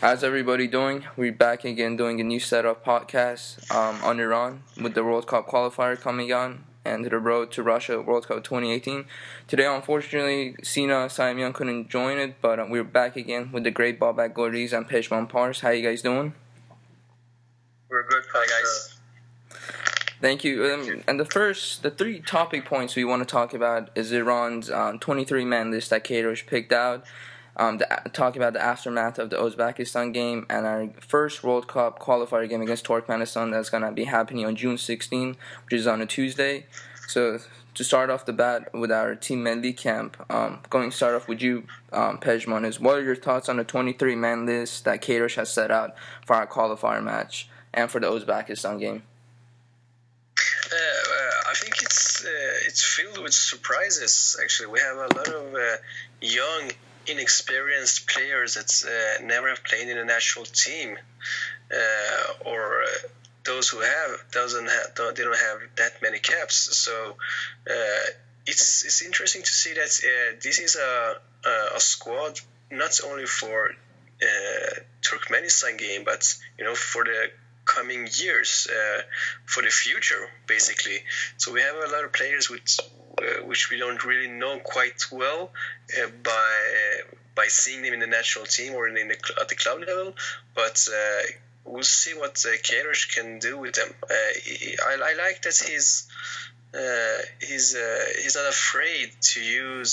How's everybody doing? We're back again doing a new set of podcasts on Iran with the World Cup qualifier coming on and the road to Russia World Cup 2018. Today, unfortunately, Sina Saimian couldn't join it, but we're back again with the great Babak Goriz and Pezhman Pars. How you guys doing? We're good. Hi, guys. Thank you. And the three topic points we want to talk about is Iran's 23-man list that Kairosh picked out. Talk about the aftermath of the Uzbekistan game and our first World Cup qualifier game against Turkmenistan that's going to be happening on June 16, which is on a Tuesday. So to start off the bat with our Team Melli camp, going to start off with you, Pejman, is what are your thoughts on the 23-man list that Kairosh has set out for our qualifier match and for the Uzbekistan game? I think it's filled with surprises. Actually, we have a lot of young, inexperienced players that never have played in a national team, or those who have they don't have that many caps. So it's interesting to see that this is a squad not only for Turkmenistan game, but for the coming years, for the future, basically. So we have a lot of players which we don't really know quite well by seeing them in the national team or at the club level, but we'll see what Kairosh can do with them. I like that he's not afraid to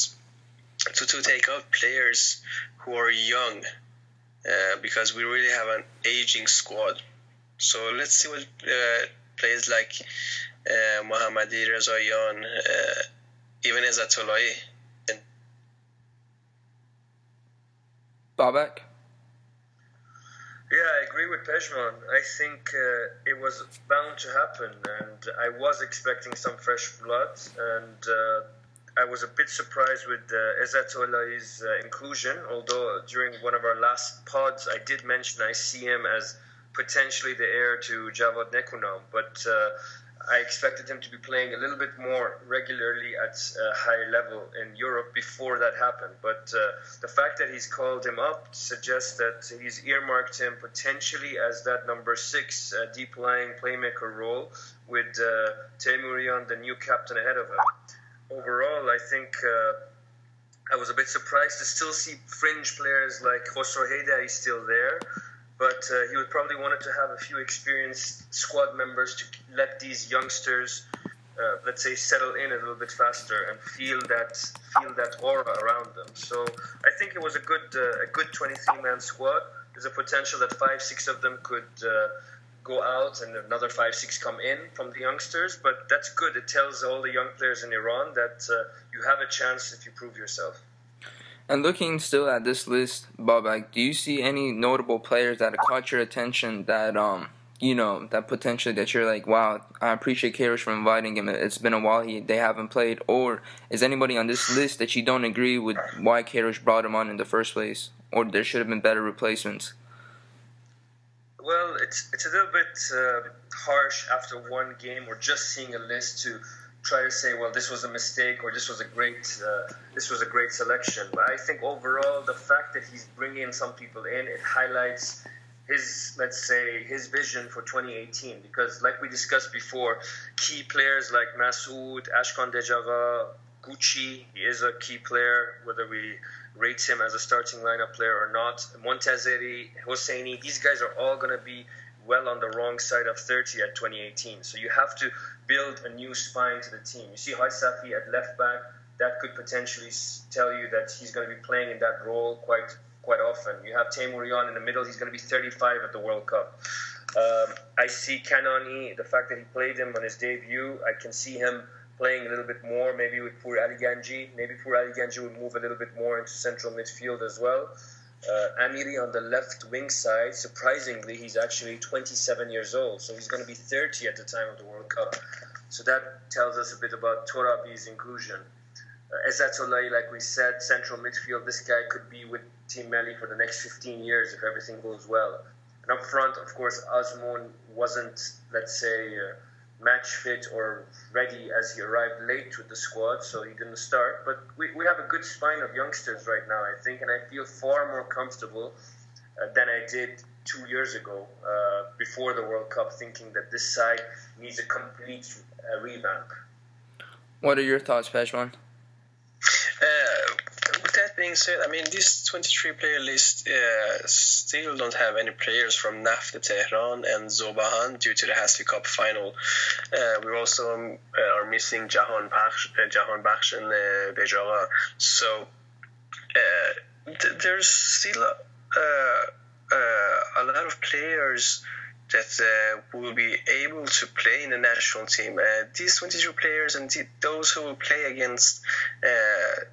take out players who are young, because we really have an aging squad. So let's see what players like Mohammadi Rezayan, even Ezatolahi. Babak? Yeah, I agree with Pejman. I think it was bound to happen, and I was expecting some fresh blood, and I was a bit surprised with Ezatolahi's inclusion, although during one of our last pods I did mention I see him as potentially the heir to Javad Nekunam, but I expected him to be playing a little bit more regularly at a high level in Europe before that happened. But the fact that he's called him up suggests that he's earmarked him potentially as that number 6 deep-lying playmaker role with Teimourian, the new captain, ahead of him. Overall, I think I was a bit surprised to still see fringe players like Khosrow Heydari still there, but he would probably wanted to have a few experienced squad members to let these youngsters, let's say, settle in a little bit faster and feel that aura around them. So I think it was a good 23-man squad. There's a potential that 5-6 of them could go out and another 5-6 come in from the youngsters, but that's good. It tells all the young players in Iran that you have a chance if you prove yourself. And looking still at this list, Babak, do you see any notable players that caught your attention that that potentially that you're like, wow, I appreciate Kairosh for inviting him. It's been a while they haven't played. Or is anybody on this list that you don't agree with why Kairosh brought him on in the first place, or there should have been better replacements? Well, it's a little bit harsh after one game or just seeing a list to try to say, well, this was a mistake or this was a great selection. But I think overall, the fact that he's bringing some people in, it highlights his vision for 2018. Because like we discussed before, key players like Masoud, Ashkan Dejaga, Gucci, he is a key player, whether we rate him as a starting lineup player or not. Montazeri, Hosseini, these guys are all going to be well on the wrong side of 30 at 2018. So you have to build a new spine to the team. You see Haisafi at left back, that could potentially tell you that he's going to be playing in that role quite often. You have Teimourian in the middle, he's going to be 35 at the World Cup. I see Kanani, the fact that he played him on his debut, I can see him playing a little bit more, maybe with Pur Ali Ganji. Maybe Pur Ali Ganji would move a little bit more into central midfield as well. Amiri on the left wing side, surprisingly, he's actually 27 years old, so he's going to be 30 at the time of the World Cup. So that tells us a bit about Torabi's inclusion. Ezatolahi, like we said, central midfield, this guy could be with Team Melli for the next 15 years if everything goes well. And up front, of course, Azmoun wasn't, let's say, match fit or ready as he arrived late with the squad, so he didn't start. But we have a good spine of youngsters right now, I think, and I feel far more comfortable than I did 2 years ago before the World Cup, thinking that this side needs a complete revamp. What are your thoughts, Pezhman? With that being said, I mean, this 23-player list still don't have any players from Naft Tehran and Zobahan due to the Hasfi Cup final. We also are missing Jahan Bakhsh and Bejaga. So there's still a lot of players that will be able to play in the national team. These 22 players and those who will play against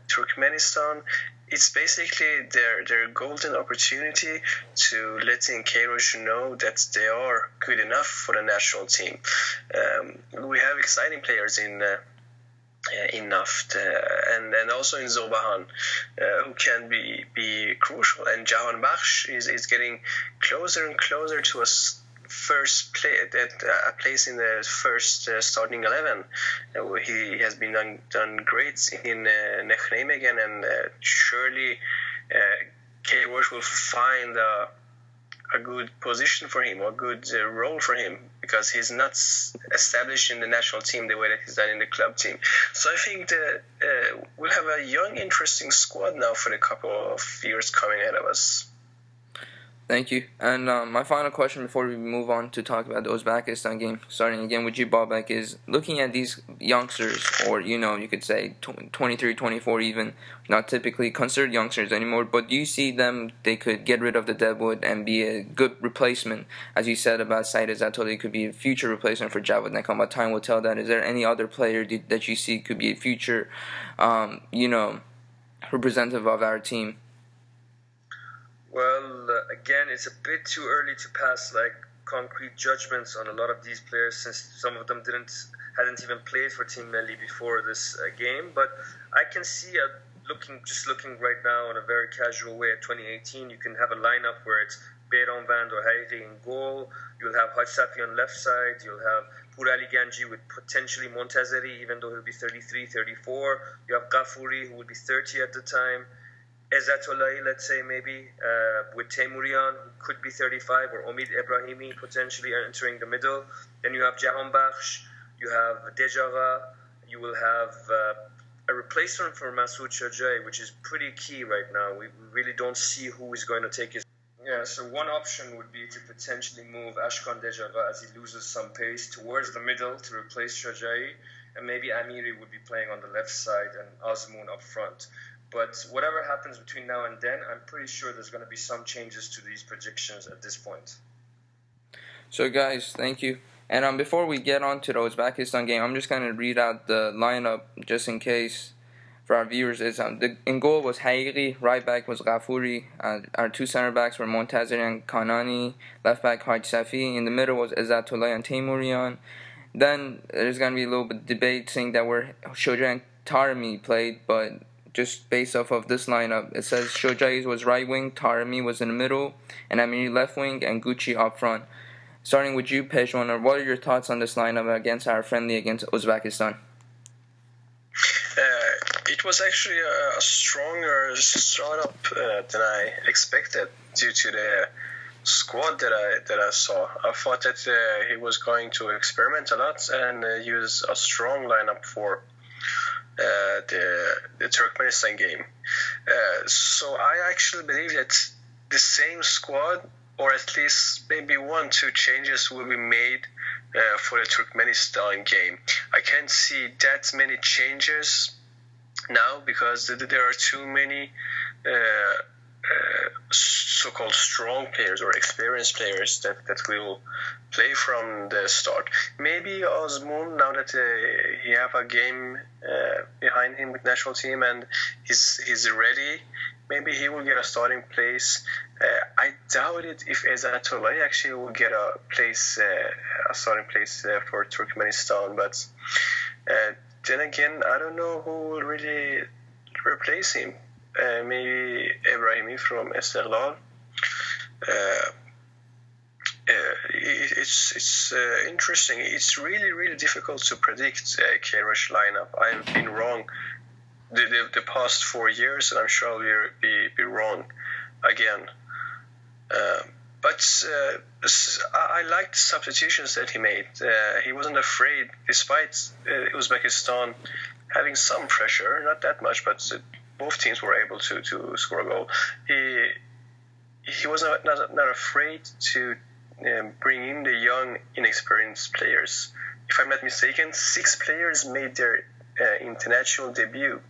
Turkmenistan, it's basically their golden opportunity to letting Queiroz know that they are good enough for the national team. We have exciting players in Naft and also in Zobahan who can be crucial. And Jahan Bakhsh is getting closer and closer to us. First place in the first starting 11. He has been done great in Nijmegen, and surely Queiroz will find a good position for him, or a good role for him, because he's not established in the national team the way that he's done in the club team. So I think that we'll have a young, interesting squad now for the couple of years coming ahead of us. Thank you. And my final question before we move on to talk about the Uzbekistan game, starting again with you, Babak, is looking at these youngsters, or, you could say 23, 24 even, not typically considered youngsters anymore, but do you see them, they could get rid of the deadwood and be a good replacement? As you said about Said Izzatollah, could be a future replacement for Javad Nakam, but time will tell that. Is there any other player that you see could be a future, representative of our team? Well, again, it's a bit too early to pass concrete judgments on a lot of these players, since some of them hadn't even played for Team Melli before this game. But I can see looking right now in a very casual way at 2018, you can have a lineup where it's Beiran Vand or Hairi in goal. You'll have Haj Safi on left side. You'll have Pur Ali Ganji with potentially Montazeri, even though he'll be 33, 34. You have Ghafouri, who will be 30 at the time. Izzatollah, let's say, maybe, with Teimourian, who could be 35, or Omid Ebrahimi potentially entering the middle. Then you have Jahan Bakhsh, you have Dejaga, you will have a replacement for Masoud Shajai, which is pretty key right now. We really don't see who is going to take his... Yeah, so one option would be to potentially move Ashkan Dejaga as he loses some pace towards the middle to replace Shajai, and maybe Amiri would be playing on the left side and Azmoun up front. But whatever happens between now and then, I'm pretty sure there's going to be some changes to these predictions at this point. So, guys, thank you. And before we get on to the Uzbekistan game, I'm just going to read out the lineup just in case for our viewers. In goal was Hairi, right back was Ghafouri, our two center backs were Montazeri and Kanani, left back Haj Safi, in the middle was Izzatollah and Teimourian. Then there's going to be a little bit of debate saying that where Shojai and Taremi played, but just based off of this lineup, it says Shojai was right wing, Taremi was in the middle, and Amiri left wing, and Gucci up front. Starting with you, Pezhman, what are your thoughts on this lineup against our friendly against Uzbekistan? It was actually a stronger startup than I expected due to the squad that I saw. I thought that he was going to experiment a lot and use a strong lineup for the Turkmenistan game. So I actually believe that the same squad, or at least maybe 1-2 changes, will be made for the Turkmenistan game. I can't see that many changes now because there are too many so-called strong players or experienced players that will play from the start. Maybe Azmoun, now that he have a game behind him with national team and he's ready, maybe he will get a starting place. I doubt it if Izzatollah actually will get a starting place for Turkmenistan. But then again, I don't know who will really replace him. Maybe Ebrahimi from Esteghlal. It's interesting. It's really difficult to predict Queiroz lineup. I've been wrong the past 4 years, and I'm sure I'll be wrong again. but I liked the substitutions that he made. He wasn't afraid, despite Uzbekistan having some pressure, not that much, but both teams were able to score a goal. He was not afraid to bring in the young, inexperienced players. If I'm not mistaken, 6 players made their international debut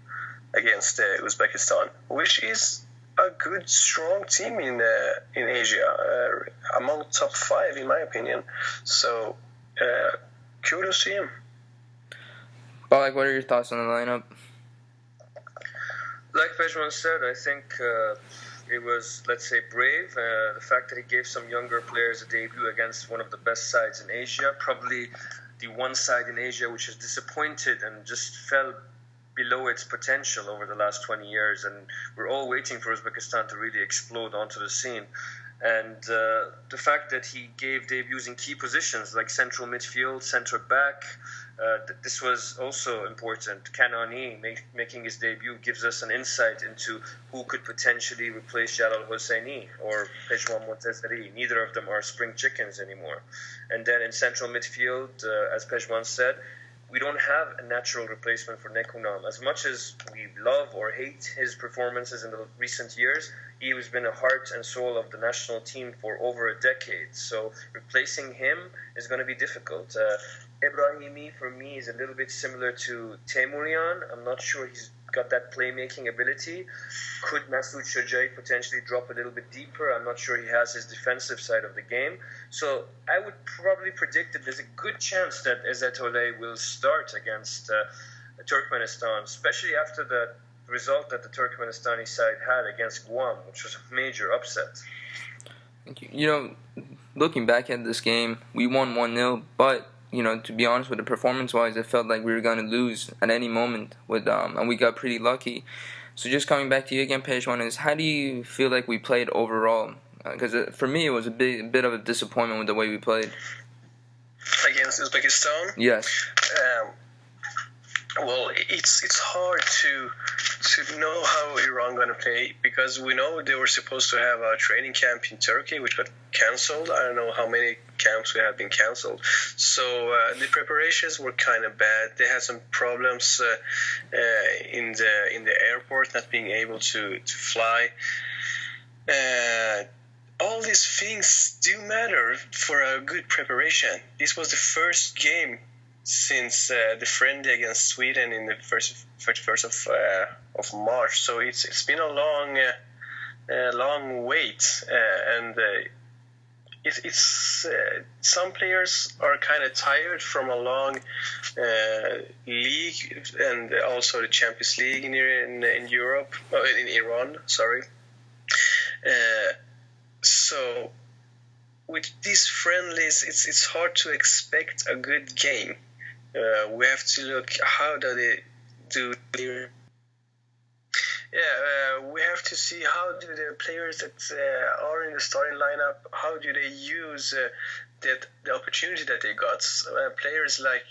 against Uzbekistan, which is a good, strong team in Asia, among top 5 in my opinion. So kudos to him. But what are your thoughts on the lineup? Like Pezhman said, I think it was, let's say, brave. The fact that he gave some younger players a debut against one of the best sides in Asia, probably the one side in Asia which has disappointed and just fell below its potential over the last 20 years, and we're all waiting for Uzbekistan to really explode onto the scene. And the fact that he gave debuts in key positions like central midfield, centre back, this was also important. Kanani making his debut gives us an insight into who could potentially replace Jalal Hosseini or Pejman Montazeri. Neither of them are spring chickens anymore. And then in central midfield, as Pejman said, we don't have a natural replacement for Nekunam. As much as we love or hate his performances in the recent years, he has been a heart and soul of the national team for over a decade. So replacing him is going to be difficult. Ebrahimi, for me, is a little bit similar to Temurian. I'm not sure he's got that playmaking ability. Could Masoud Shojai potentially drop a little bit deeper? I'm not sure he has his defensive side of the game. So I would probably predict that there's a good chance that Ezetoleh will start against Turkmenistan, especially after the result that the Turkmenistani side had against Guam, which was a major upset. Thank you. You know, looking back at this game, we won 1-0, but to be honest with the performance-wise, it felt like we were going to lose at any moment, and we got pretty lucky. So just coming back to you again, Pezhman, is how do you feel like we played overall? Because for me, it was a bit of a disappointment with the way we played. Against Uzbekistan? Yes. Well, it's hard to know how Iran going to play, because we know they were supposed to have a training camp in Turkey, which got cancelled. I don't know how many camps have been cancelled. So the preparations were kind of bad. They had some problems in the airport, not being able to fly. All these things do matter for a good preparation. This was the first game since the friendly against Sweden in the first of March. So it's been a long wait, and it's some players are kind of tired from a long league, and also the Champions League in Europe, in Iran. Sorry. So with these friendlies, it's hard to expect a good game. We have to look how do they do their. We have to see how do the players that are in the starting lineup, how do they use the opportunity that they got. Players like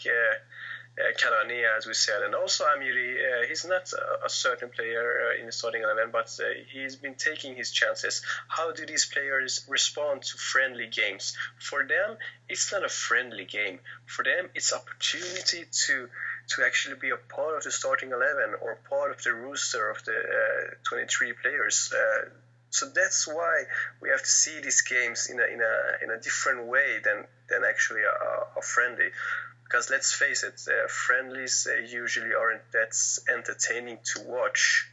Kalani, as we said, and also Amiri. He's not a certain player in the starting 11, but he's been taking his chances. How do these players respond to friendly games? For them, it's not a friendly game. For them, it's opportunity to actually be a part of the starting 11 or part of the roster of the 23 players. So that's why we have to see these games in a different way than actually a friendly. Because let's face it, friendlies usually aren't that entertaining to watch,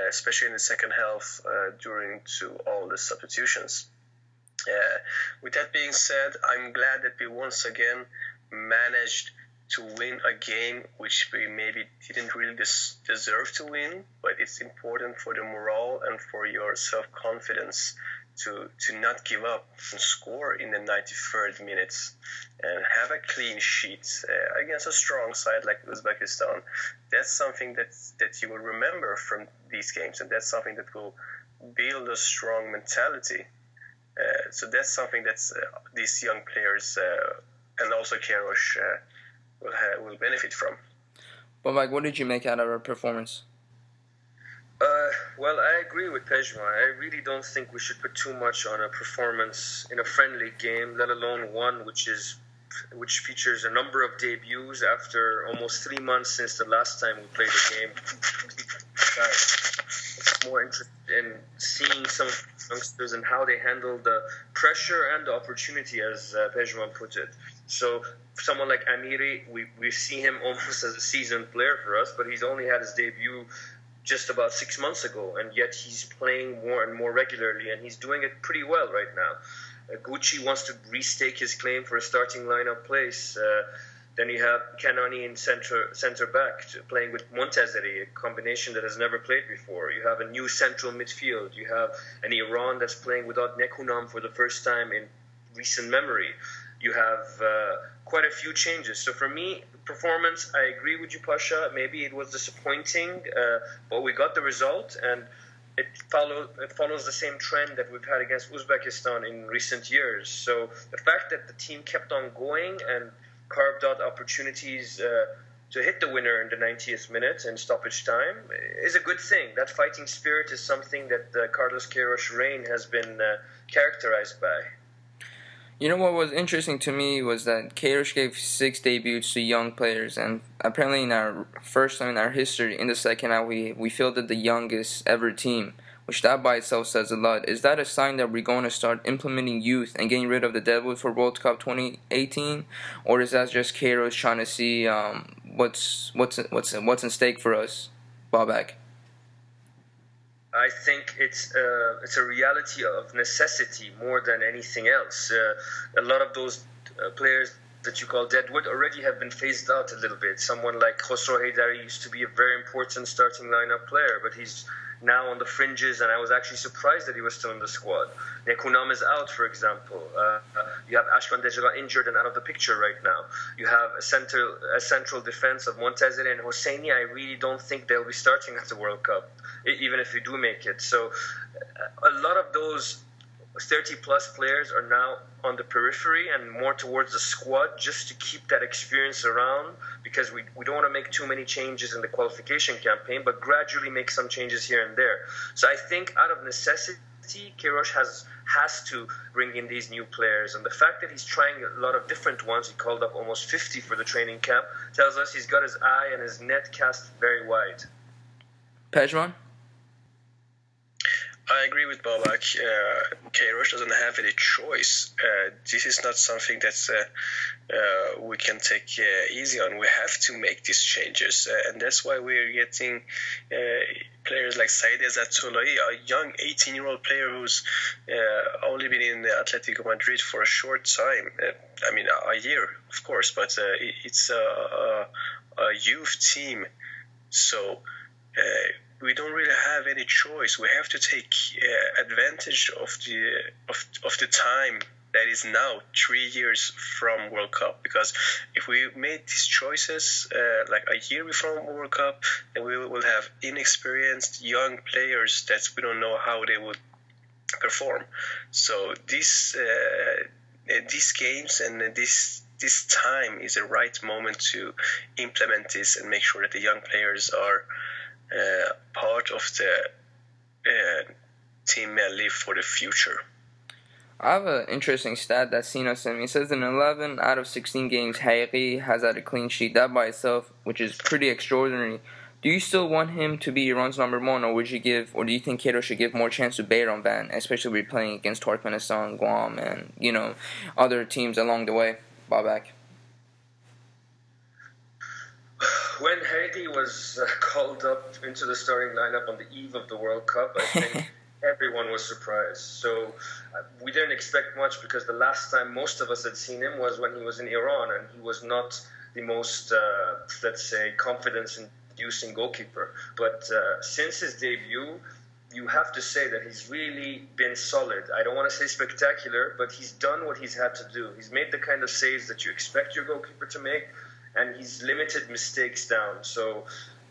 especially in the second half during to all the substitutions. With that being said, I'm glad that we once again managed to win a game which we maybe didn't really deserve to win, but it's important for the morale and for your self-confidence to not give up and score in the 93rd minutes and have a clean sheet against a strong side like Uzbekistan. That's something that you will remember from these games, and that's something that will build a strong mentality. So that's something that these young players and also Kerosh will benefit from. But Mike, what did you make out of our performance? Well, I agree with Pezhman. I really don't think we should put too much on a performance in a friendly game, let alone one which features a number of debuts after almost 3 months since the last time we played a game. I'm more interested in seeing some youngsters and how they handle the pressure and the opportunity, as Pezhman put it. So someone like Amiri, we see him almost as a seasoned player for us, but he's only had his debut just about 6 months ago, and yet he's playing more and more regularly, and he's doing it pretty well right now. Gucci wants to restake his claim for a starting lineup place. Then you have Kanani in center back playing with Montazeri, a combination that has never played before. You have a new central midfield. You have an Iran that's playing without Nekunam for the first time in recent memory. You have quite a few changes. So for me, performance, I agree with you, Pasha. Maybe it was disappointing, but we got the result, and it follows the same trend that we've had against Uzbekistan in recent years. So the fact that the team kept on going and carved out opportunities to hit the winner in the 90th minute and stoppage time is a good thing. That fighting spirit is something that Carlos Queiroz' reign has been characterized by. You know what was interesting to me was that Queiroz gave 6 debuts to young players, and apparently in our first time in our history, in the second half, we fielded the youngest ever team, which that by itself says a lot. Is that a sign that we're going to start implementing youth and getting rid of the deadwood for World Cup 2018, or is that just Queiroz trying to see what's in stake for us, Babak? I think it's a reality of necessity more than anything else. A lot of those players that you call deadwood already have been phased out a little bit. Someone like Khosrow Haydari used to be a very important starting lineup player, but he's now on the fringes, and I was actually surprised that he was still in the squad. Nekunam is out, for example. You have Ashkan Dejala injured and out of the picture right now. You have a central defense of Montazeri and Hosseini. I really don't think they'll be starting at the World Cup, even if we do make it. So a lot of those 30-plus players are now on the periphery and more towards the squad just to keep that experience around, because we don't want to make too many changes in the qualification campaign, but gradually make some changes here and there. So I think out of necessity, Queiroz has to bring in these new players. And the fact that he's trying a lot of different ones, he called up almost 50 for the training camp, tells us he's got his eye and his net cast very wide. Pezhman? I agree with Babak. Queiroz doesn't have any choice. This is not something that we can take easy on. We have to make these changes, and that's why we're getting players like Said Ezzatolai, a young 18-year-old player who's only been in Atletico Madrid for a short time. I mean, a year, of course, but it's a youth team, so we don't really have any choice. We have to take advantage of the time that is now 3 years from World Cup, because if we made these choices like a year before World Cup, then we will have inexperienced young players that we don't know how they would perform. So these games and this time is the right moment to implement this and make sure that the young players are part of the Team Melli for the future. I have an interesting stat that Sina sent me. It says in 11 out of 16 games, Hairi has had a clean sheet. That by itself, which is pretty extraordinary. Do you still want him to be Iran's number one, or do you think Queiroz should give more chance to Pezhman, especially when playing against Turkmenistan, Guam, and other teams along the way? Babak. When Haiti was called up into the starting lineup on the eve of the World Cup, I think everyone was surprised. So we didn't expect much, because the last time most of us had seen him was when he was in Iran, and he was not the most, let's say, confidence-inducing goalkeeper. But since his debut, you have to say that he's really been solid. I don't want to say spectacular, but he's done what he's had to do. He's made the kind of saves that you expect your goalkeeper to make, and he's limited mistakes down. So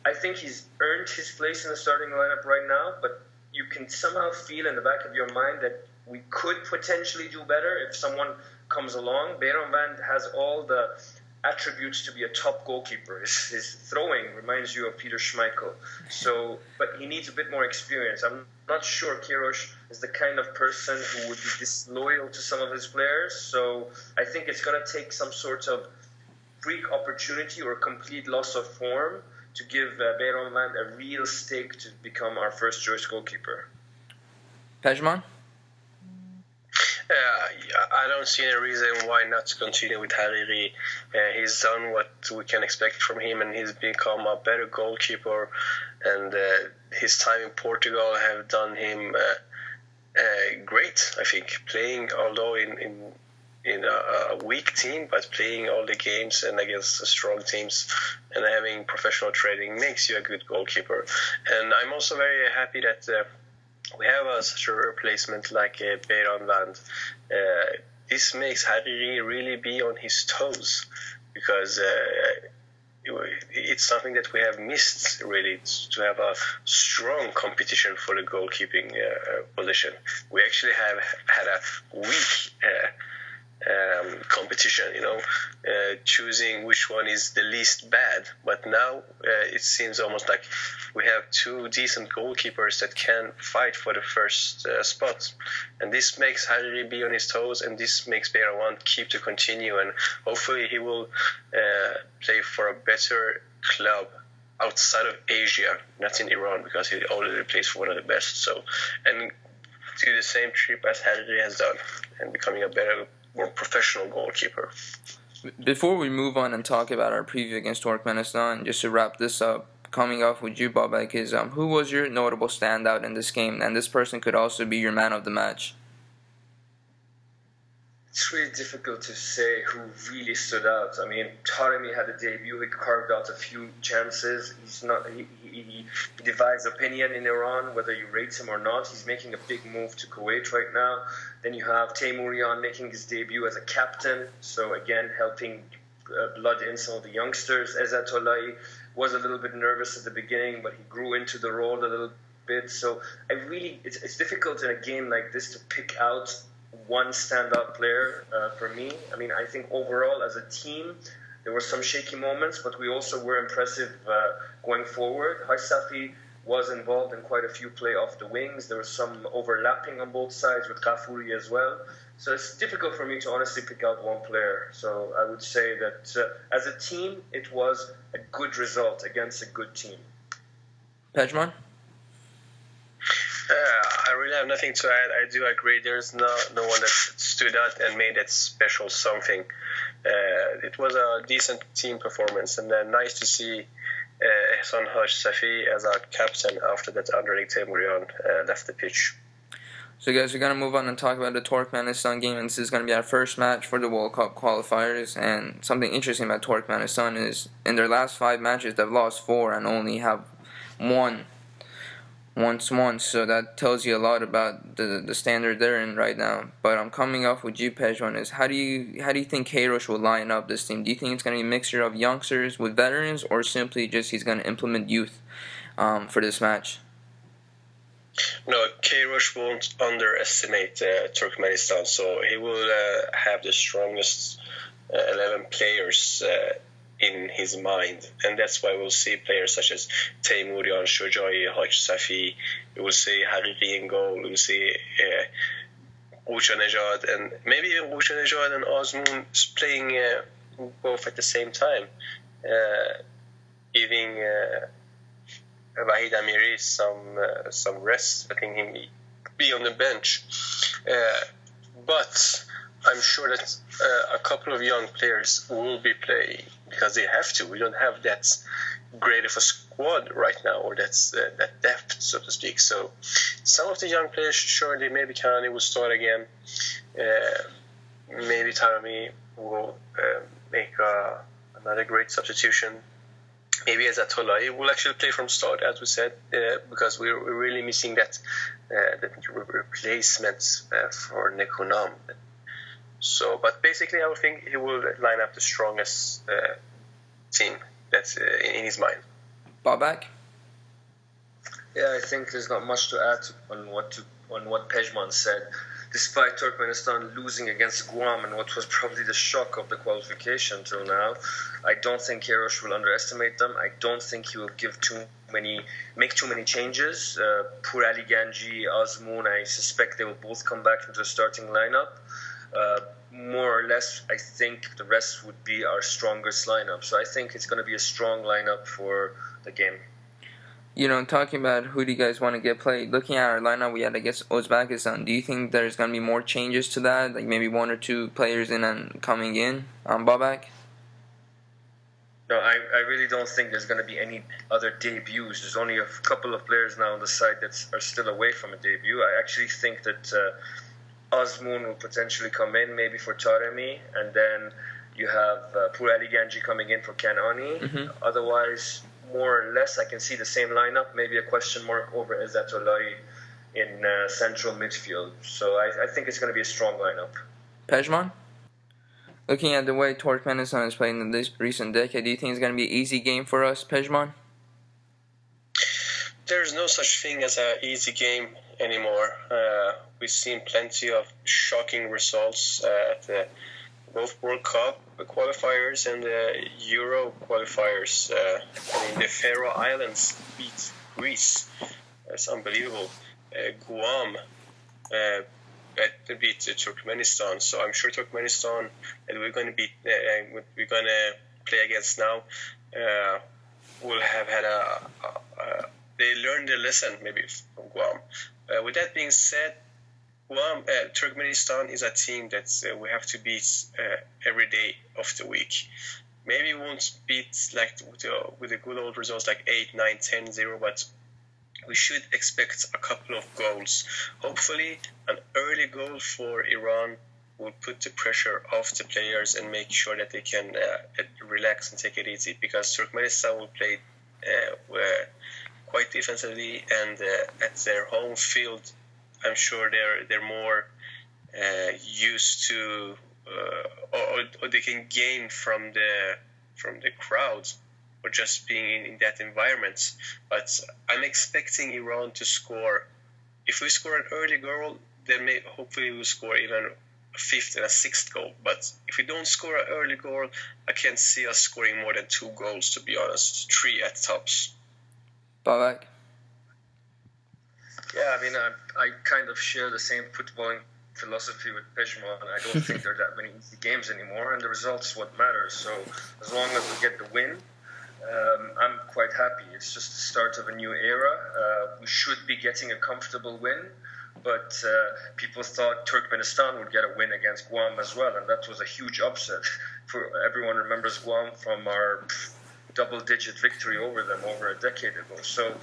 I think he's earned his place in the starting lineup right now, but you can somehow feel in the back of your mind that we could potentially do better if someone comes along. Pezhman has all the attributes to be a top goalkeeper. His throwing reminds you of Peter Schmeichel. So, but he needs a bit more experience. I'm not sure Queiroz is the kind of person who would be disloyal to some of his players. So I think it's going to take some sort of freak opportunity or complete loss of form to give Beiranvand a real stake to become our first choice goalkeeper. Pezhman? I don't see any reason why not to continue with Hariri. He's done what we can expect from him, and he's become a better goalkeeper. And his time in Portugal have done him great, I think. Playing, although in a weak team, but playing all the games and against strong teams and having professional training makes you a good goalkeeper. And I'm also very happy that we have such a replacement like Beiranvand. This makes Hariri really be on his toes, because it's something that we have missed, really, to have a strong competition for the goalkeeping position. We actually have had a weak competition, choosing which one is the least bad. But now it seems almost like we have two decent goalkeepers that can fight for the first spot. And this makes Hariri be on his toes, and this makes Beiranvand keep to continue. And hopefully he will play for a better club outside of Asia, not in Iran, because he already plays for one of the best. So, and do the same trip as Hariri has done, and becoming a better, more professional goalkeeper. Before we move on and talk about our preview against Turkmenistan, just to wrap this up, coming off with you, Babak, is who was your notable standout in this game? And this person could also be your man of the match. It's really difficult to say who really stood out. I mean, Taremi had a debut. He carved out a few chances. He divides opinion in Iran, whether you rate him or not. He's making a big move to Kuwait right now. Then you have Teimourian making his debut as a captain. So again, helping blood in some of the youngsters. Ezzatollahi was a little bit nervous at the beginning, but he grew into the role a little bit. So it's difficult in a game like this to pick out one standout player for me. I mean, I think overall as a team, there were some shaky moments, but we also were impressive going forward. Safi was involved in quite a few play off the wings. There was some overlapping on both sides with Ghafouri as well. So it's difficult for me to honestly pick out one player. So I would say that as a team, it was a good result against a good team. Pezhman? I really have nothing to add. I do agree. There's no one that stood out and made that special something. It was a decent team performance, and nice to see Ehsan Safi as our captain after that underling Teimourian left the pitch. So guys, we're going to move on and talk about the Turkmenistan game, and this is going to be our first match for the World Cup qualifiers. And something interesting about Turkmenistan is in their last 5 matches, they've lost 4 and only have won once. So that tells you a lot about the standard they're in right now. But I'm coming off with you, Pezhman, is how do you think Queiroz will line up this team? Do you think it's going to be a mixture of youngsters with veterans, or simply just he's going to implement youth for this match? No, Queiroz won't underestimate Turkmenistan, so he will have the strongest 11 players in his mind, and that's why we'll see players such as Teimourian, Shojai, Safi. We will see Hariri in goal. We will see Ghouchanejad, and maybe even Ghouchanejad and Azmoun playing both at the same time, giving Wahid Amiri some rest, letting him be on the bench. But I'm sure that a couple of young players will be playing because they have to. We don't have that great of a squad right now, or that depth, so to speak. So some of the young players, surely, maybe Kanani will start again. Maybe Taremi will make another great substitution. Maybe Ezzatollahi will actually play from start, as we said, because we're really missing that replacement for Nekonam. So, but basically, I would think he will line up the strongest team that's in his mind. Babak? Yeah, I think there's not much to add on what Pezhman said. despite Turkmenistan losing against Guam and what was probably the shock of the qualification till now, I don't think Queiroz will underestimate them. I don't think he will make too many changes. Poor Ali Ganji, Azmoun, I suspect they will both come back into the starting lineup. More or less, I think the rest would be our strongest lineup. So I think it's going to be a strong lineup for the game. Talking about who do you guys want to get played, looking at our lineup, we had, I guess, Uzbekistan. Do you think there's going to be more changes to that? Like maybe one or two players in and coming in on Babak? No, I really don't think there's going to be any other debuts. There's only a couple of players now on the side that are still away from a debut. I actually think that Azmoun will potentially come in, maybe for Taremi, and then you have Poor Ali Ganji coming in for Kanani. Mm-hmm. Otherwise, more or less, I can see the same lineup. Maybe a question mark over Izzatollah in central midfield. So I think it's going to be a strong lineup. Pezhman? Looking at the way Turkmenistan is playing in this recent decade, do you think it's going to be an easy game for us, Pezhman? There's no such thing as an easy game anymore. We've seen plenty of shocking results at both World Cup qualifiers and the Euro qualifiers. The Faroe Islands beat Greece. That's unbelievable. Guam beat Turkmenistan. So I'm sure Turkmenistan that we're going to play against now will have had they learned their lesson maybe from Guam. With that being said, Turkmenistan is a team that we have to beat every day of the week. Maybe we won't beat like with the good old results like 8, 9, 10, 0, but we should expect a couple of goals. Hopefully, an early goal for Iran will put the pressure off the players and make sure that they can relax and take it easy, because Turkmenistan will play quite defensively, and at their home field, I'm sure they're more used to, or they can gain from the crowd, or just being in that environment. But I'm expecting Iran to score. If we score an early goal, then hopefully we'll score even a fifth and a sixth goal. But if we don't score an early goal, I can't see us scoring more than 2 goals, to be honest. 3 at tops. Babak? Yeah, I mean, I kind of share the same footballing philosophy with Pezhman. I don't think there are that many easy games anymore, and the results what matters. So as long as we get the win, I'm quite happy. It's just the start of a new era. We should be getting a comfortable win, but people thought Turkmenistan would get a win against Guam as well, and that was a huge upset. Everyone remembers Guam from our double-digit victory over them over a decade ago. So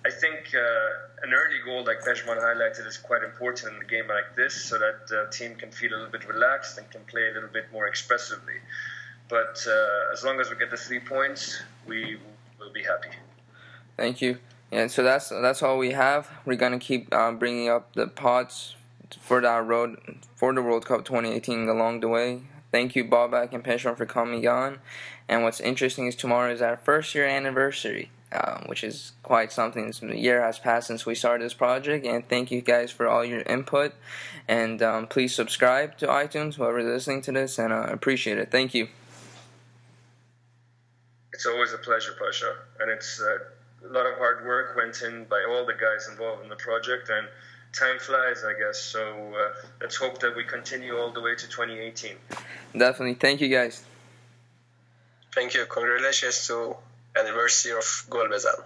I think an early goal, like Pezhman highlighted, is quite important in a game like this, so that the team can feel a little bit relaxed and can play a little bit more expressively. But as long as we get the 3 points, we will be happy. Thank you. And so that's all we have. We're gonna keep bringing up the pods for the World Cup 2018 along the way. Thank you, Babak and Pezhman, for coming on. And what's interesting is tomorrow is our 1st year anniversary, which is quite something. A year has passed since we started this project, and thank you guys for all your input. And please subscribe to iTunes, whoever's listening to this, and I appreciate it. Thank you. It's always a pleasure, Pasha, and it's a lot of hard work went in by all the guys involved in the project, and time flies, I guess. So let's hope that we continue all the way to 2018. Definitely. Thank you, guys. Thank you. Congratulations to anniversary of Gol Bezan.